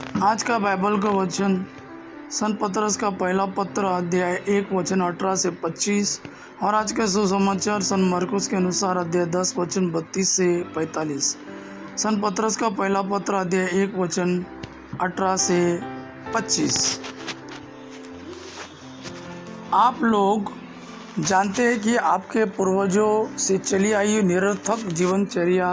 आज का बाइबल का वचन सन पतरस का पहला पत्र अध्याय 1 वचन 18 से 25 और आज का सुसमाचार सन मरकुस के अनुसार अध्याय 10 वचन 32 से 45। सन पतरस का पहला पत्र अध्याय 1 वचन 18 से 25। आप लोग जानते हैं कि आपके पूर्वजों से चली आई निरर्थक जीवनचर्या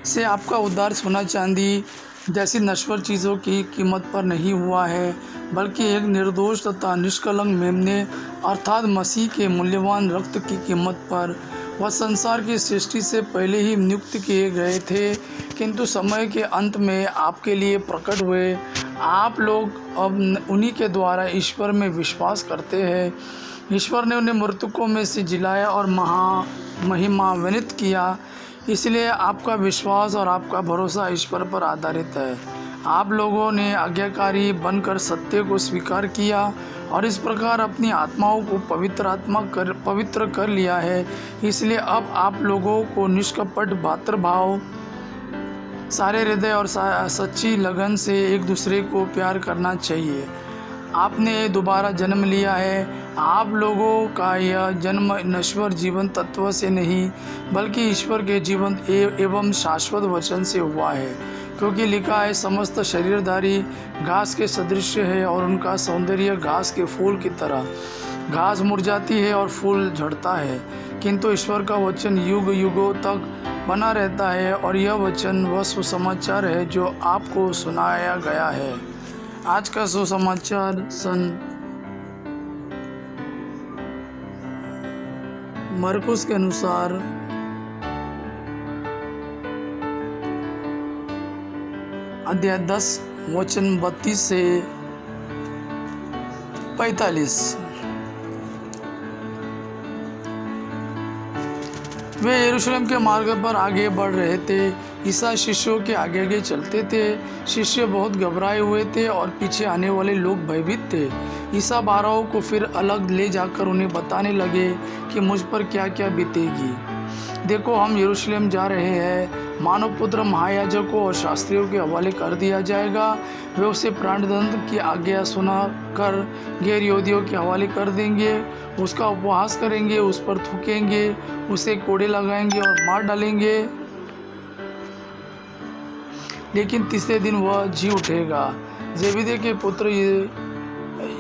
से आपका उद्धार सोना चांदी जैसी नश्वर चीज़ों की कीमत पर नहीं हुआ है, बल्कि एक निर्दोष तथा निष्कलंक मेमने अर्थात मसीह के मूल्यवान रक्त की कीमत पर। वह संसार की सृष्टि से पहले ही नियुक्त किए गए थे, किंतु समय के अंत में आपके लिए प्रकट हुए। आप लोग अब उन्हीं के द्वारा ईश्वर में विश्वास करते हैं। ईश्वर ने उन्हें मृतकों में से जिलाया और महिमान्वित किया, इसलिए आपका विश्वास और आपका भरोसा ईश्वर पर आधारित है। आप लोगों ने आज्ञाकारी बनकर सत्य को स्वीकार किया और इस प्रकार अपनी आत्माओं को पवित्र कर लिया है। इसलिए अब आप लोगों को निष्कपट भातृभाव, सारे हृदय और सच्ची लगन से एक दूसरे को प्यार करना चाहिए। आपने दोबारा जन्म लिया है। आप लोगों का यह जन्म नश्वर जीवन तत्व से नहीं, बल्कि ईश्वर के जीवंत एवं शाश्वत वचन से हुआ है। क्योंकि लिखा है, समस्त शरीरधारी घास के सदृश है और उनका सौंदर्य घास के फूल की तरह। घास मुरझाती है और फूल झड़ता है, किंतु ईश्वर का वचन युग युगों तक बना रहता है। और यह वचन वह सुसमाचार है जो आपको सुनाया गया है। आज का सुसमाचार सन मरकुस के अनुसार अध्याय 10 वचन 32 से 45। वे यरूशलेम के मार्ग पर आगे बढ़ रहे थे। ईसा शिष्यों के आगे आगे चलते थे। शिष्य बहुत घबराए हुए थे और पीछे आने वाले लोग भयभीत थे। ईसा 12 को फिर अलग ले जाकर उन्हें बताने लगे कि मुझ पर क्या क्या बीतेगी। देखो, हम यरूशलेम जा रहे हैं। मानव पुत्र महायाजकों और शास्त्रियों के हवाले कर दिया जाएगा। वे उसे प्राणदंड की आज्ञा सुनाकर गैर यहूदियों के हवाले कर देंगे। उसका उपवास करेंगे, उस पर थूकेंगे, उसे कोड़े लगाएंगे और मार डालेंगे, लेकिन तीसरे दिन वह जी उठेगा। जेबेदई के पुत्र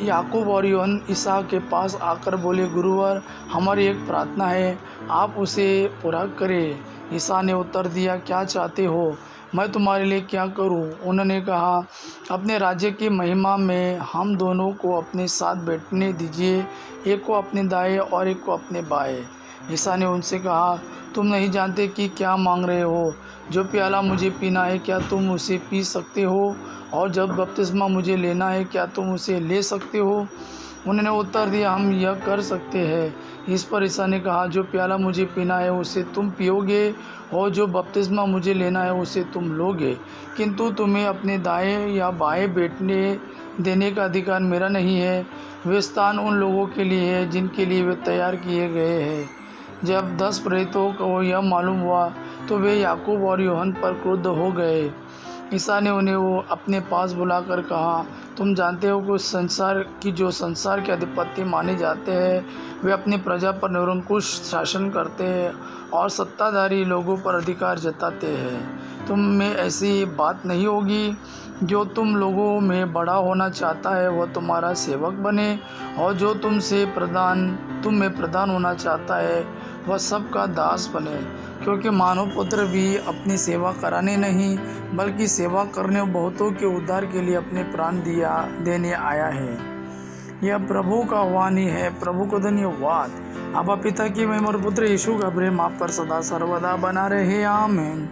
याकूब और यूहन्ना ईसा के पास आकर बोले, गुरुवर, हमारी एक प्रार्थना है, आप उसे पूरा करें। ईसा ने उत्तर दिया, क्या चाहते हो, मैं तुम्हारे लिए क्या करूं? उन्होंने कहा, अपने राज्य की महिमा में हम दोनों को अपने साथ बैठने दीजिए, एक को अपने दाएं और एक को अपने बाएं। ईसा ने उनसे कहा, तुम नहीं जानते कि क्या मांग रहे हो। जो प्याला मुझे पीना है, क्या तुम उसे पी सकते हो? और जब बपतिस्मा मुझे लेना है, क्या तुम उसे ले सकते हो? उन्होंने उत्तर दिया, हम यह कर सकते हैं। इस पर ईसा ने कहा, जो प्याला मुझे पीना है उसे तुम पियोगे, और जो बपतिस्मा मुझे लेना है उसे तुम लोगे, किंतु तुम्हें अपने दाएं या बाएं बैठने देने का अधिकार मेरा नहीं है। वे स्थान उन लोगों के लिए है जिनके लिए वे तैयार किए गए हैं। जब 10 प्रेरितों को यह मालूम हुआ तो वे याकूब और यूहन्ना पर क्रुद्ध हो गए। ईसा ने उन्हें वो अपने पास बुलाकर कहा, तुम जानते हो कि जो संसार के अधिपति माने जाते हैं, वे अपनी प्रजा पर निरंकुश शासन करते हैं और सत्ताधारी लोगों पर अधिकार जताते हैं। तुम में ऐसी बात नहीं होगी। जो तुम लोगों में बड़ा होना चाहता है वह तुम्हारा सेवक बने, और जो तुम में प्रधान होना चाहता है वह सबका दास बने। क्योंकि मानव पुत्र भी अपनी सेवा कराने नहीं, बल्कि सेवा करने और बहुतों के उद्धार के लिए अपने प्राण देने आया है। यह प्रभु का वाणी है। प्रभु को धन्यवाद। अब पिता की महिमा और पुत्र यीशु का प्रेम आप पर सदा सर्वदा बना रहे। आमीन।